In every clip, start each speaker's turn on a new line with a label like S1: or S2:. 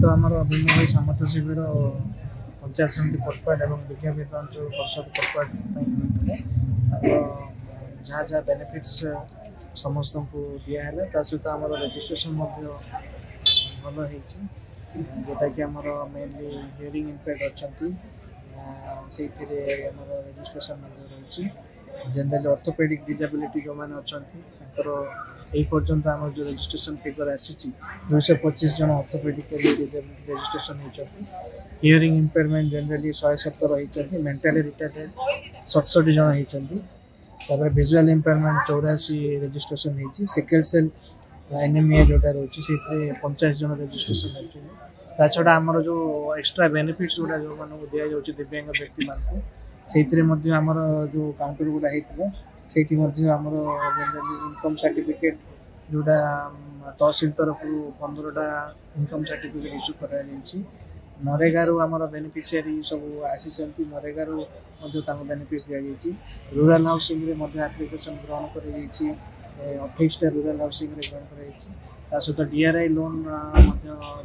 S1: सहित आम भीम सामर्थ्य शिविर पंचायत समिति कोटपाड़ और विज्ञापित अंचल परिषद कोटपाड़ जहाँ जहाँ बेनिफिट्स समस्त को दिहला सहित आम रजिस्ट्रेशन भल जोटा कि आम मेनली हियरिंग इम्पेयर्ड अच्छा से रजिस्ट्रेशन रही जनरल ऑर्थोपेडिक डिजेबिलिटी जो मैंने अच्छा यही पर्यंत आम जो रजिस्ट्रेशन फिगर आसी 225 जन ऑर्थोपेडिक डिजेबिलिटी रजिस्ट्रेशन होती हियरिंग इम्पेयरमेंट जनरली 117 होती मेंटली रिटार्डेड 67 जन होती विजुअल इम्पेयरमेंट 84 रजिस्ट्रेशन होती सिकल सेल एनीमिया जोटा रही से 50 जन रजिस्ट्रेशन होती छड़ा आमर जो एक्सट्रा बेनिफिट्स गुड़ा जो मानक दि जाऊँगी दिव्यांग व्यक्ति मानक से आमर जो काउंटर गुड़ा होता से जनरली इनकम सर्टिफिकेट जोटा तहसिल तरफ 15टा इनकम सर्टिफिकेट इश्यू कर नरेगा आमर बेनिफिशियरी सब आसी नरेगा बेनिफिट दि रूराल हाउसिंग एप्लिकेशन ग्रहण कर 28टा रूराल हाउसिंग ग्रहण कर सहित डीआरआई लोन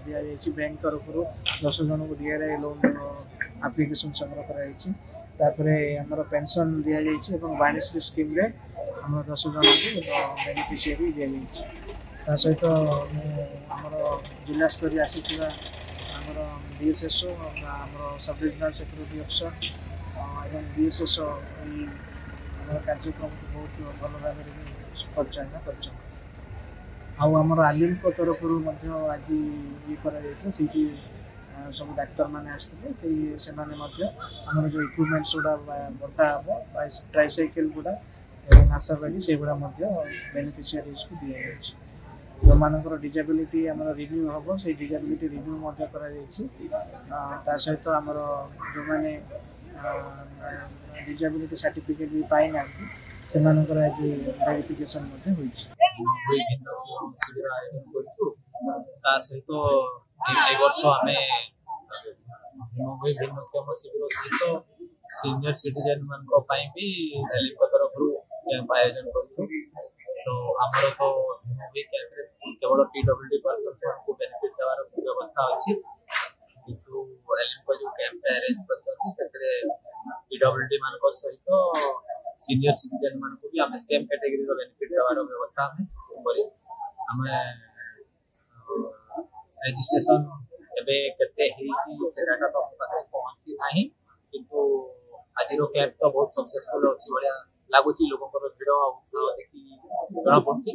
S1: दि जाए बैंक तरफ 10 जन को डीआरआई लोन एप्लिकेशन संग्रह कर आमर पेंशन दि जाए वाणिश्री स्कीम रे आम 10 जन को बेनिफिशियरी दि जाए सहित आमर जिला स्तर आसीथिबा आमर डीएसएसओ आमर सब डिविजनल सिक्योरिटी अफिसर और डीएसएसओ कार्यक्रम को बहुत भल भाव परिचालना कर आमर आलिम तरफ आज ये कर सब डाक्तर मैंने आसते आमर जो इक्विपमेंट्स गुड़ा बटा हम ट्राइसाइकेल गुड़ा और आशाबाड़ी से गुड़ा बेनिफिशियरीज को दि जाए जो मानकर डिजेबिलिटी आम रिव्यू हम से डिजेबिलिटी रिव्यू कर सहित आमर जो मैंने डिजेबिलिटी सर्टिफिकेट भी पाई ना से आज वेरिफिकेशन
S2: शिविर आयोजन सहित वर्ष आम भिन्नक्षम शिविर सहित सीनियर सिटीजन मान भी एलिम तरफ कैंप आयोजन कर तो आमर तो कैंप केवल पीडब्ल्यूडी पर्सन को बेनिफिट देवार व्यवस्था अच्छी किंतु एलिम जो कैंप अरेंज कर पीडब्ल्यूडी मान सहित सीनियर सिटीजन मान को भी आम सेम कैटेगरी बेनिफिट देवार व्यवस्था आम रजिस्ट्रेशन एबे केते से डाटा तो पहुंची ना किंतु आज कैंप तो बहुत सक्सेसफुल अच्छी भाया लगुच लोक भिड़ उत्साह देखी जना पड़ी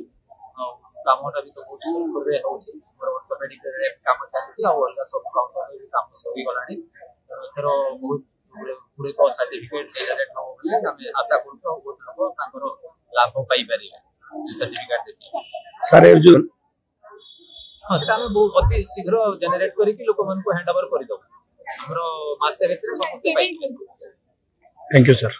S2: कामटा भी तो बहुत सुखर ऑर्थोपेडिक कम चलती अलग सब काउंटर भी कम सरीगला एथर बहुत गुड़िक सर्टिफिकेट जेनेरेट हम बोले आम आशा करूँ बहुत लोग लाभ पाइपर सर्टिफिकेट देखिए
S1: सर
S2: हाँ से आम बहुत अति शीघ्र जेनेरेट करके लोक हैंड ओवर करदे आमर मसे भर समस्त
S1: थैंक यू सर।